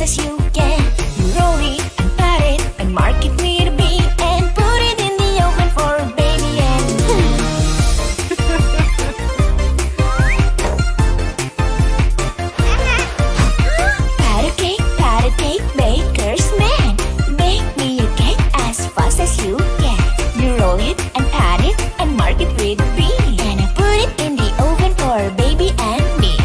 as you can. You roll it and pat it and mark it with a B and put it in the oven for baby and me. Pat a cake, baker's man. Bake me a cake as fast as you can. You roll it and pat it and mark it with a B and I put it in the oven for baby and me.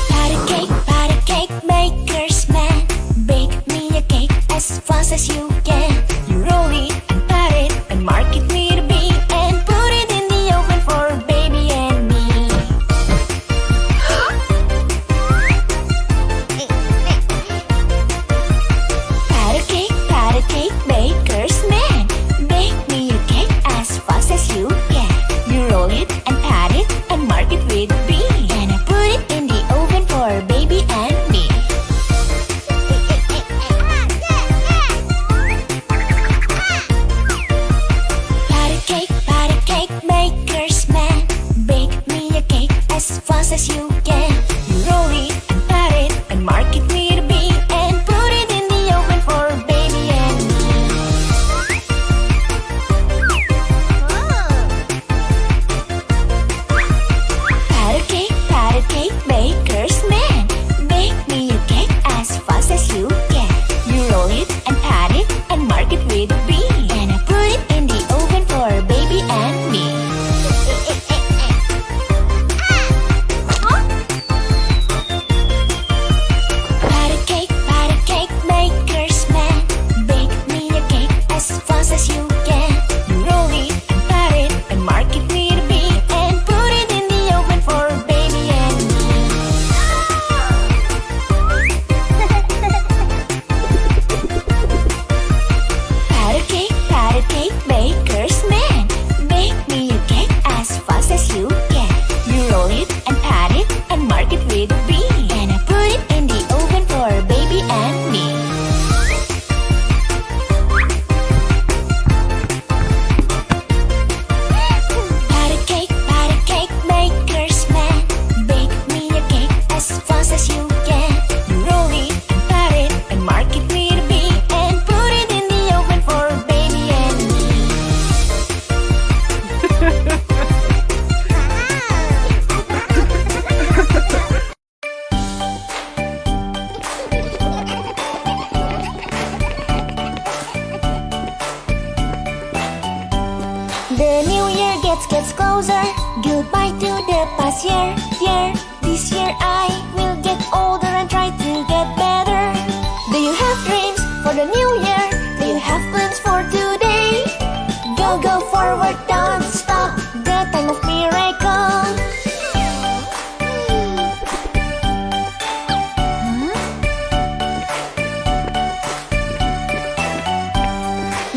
Pat a cake, baker's man. Bake me a cake as fast as you can. You roll it and pat it and mark it with a B and put it in the oven for baby and me. Pat a cake, baker's man. Bake me a cake as fast as you can. You roll it and pat it and mark it with a B and I put it in the oven for baby and me. Pat a cake, baker's man. Bake me a cake as fast as you can. You roll it and pat it and mark it with a B and put it in the oven for baby and me. Pat a cake, baker's man. Bake me a cake as fast as you can. You roll it and pat it and mark it with a B and I put it in the oven for baby and me. Pat a cake, baker's man. Bake me a cake as fast as you can. You roll it and pat it and mark it with a B and put it in the oven for baby and me. Pat a cake, baker's man. Bake me a cake as fast as you can. You roll it and pat it and mark it with a B and I put it in the oven for baby and me. Pat a cake, baker's man. Bake me a cake as fast as you can. You roll it and pat it and mark it with a B and put it in the oven for baby and me. The new year gets closer. Goodbye to the past year. This year I will get older and try to get better. Do you have dreams for the new year? Do you have plans for today? Go forward, don't stop. The time of miracle.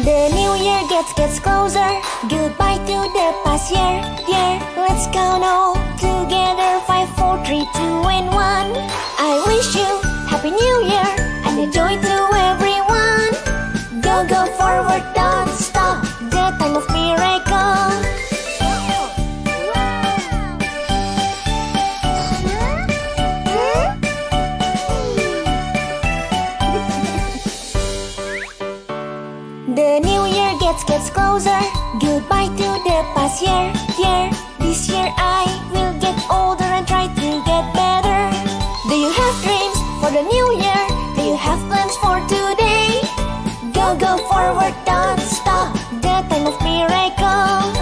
The new year gets closer. Goodbye to the past year. Let's count all together. 5, 4, 3, 2, and 1. I wish you Happy New Year and a joy to everyone. Go forward, don't stop. The time of miracle. The new year gets closer. Goodbye to the past year. This year I will get older and try to get better. Do you have dreams for the new year? Do you have plans for today? Go forward, don't stop. The time of miracle.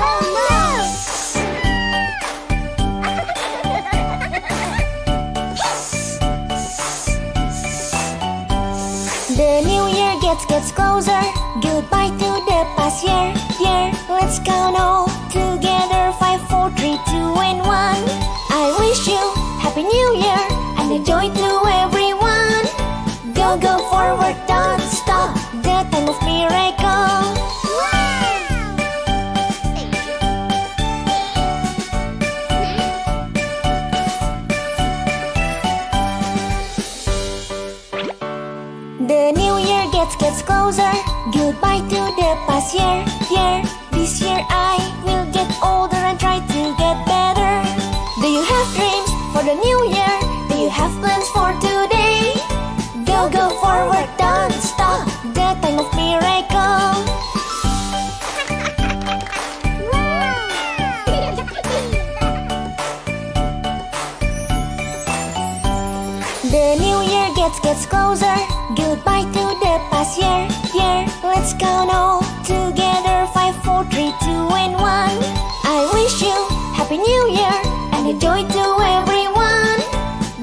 The new year gets closer. Goodbye to the past year. Let's count all together. 5, 4, 3, 2, and 1. I wish you Happy New Year and a joy to everyone. Go forward, don't stop. The time of miracle. The new year gets closer. Goodbye to the past year. This year I will get older and try to get better. plans for today. Go, go forward, don't stop. The time of miracle. The new year gets closer. Goodbye to the past year. Let's count all together. 5, 4, 3, 2, and 1. I wish you Happy New Year and a joy to everyone.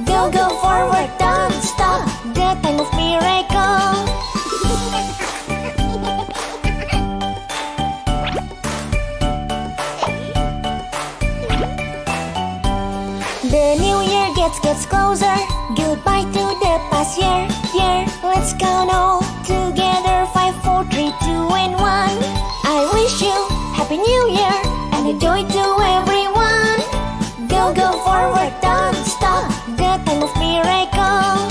Go, go forward, don't stop. The time of miracle. The new year gets closer. Goodbye to the past year. Let's count all together. 5, 4, 3, 2, and 1. I wish you Happy New Year and a joy to everyone. Go, go forward, don't stop. The time of miracle.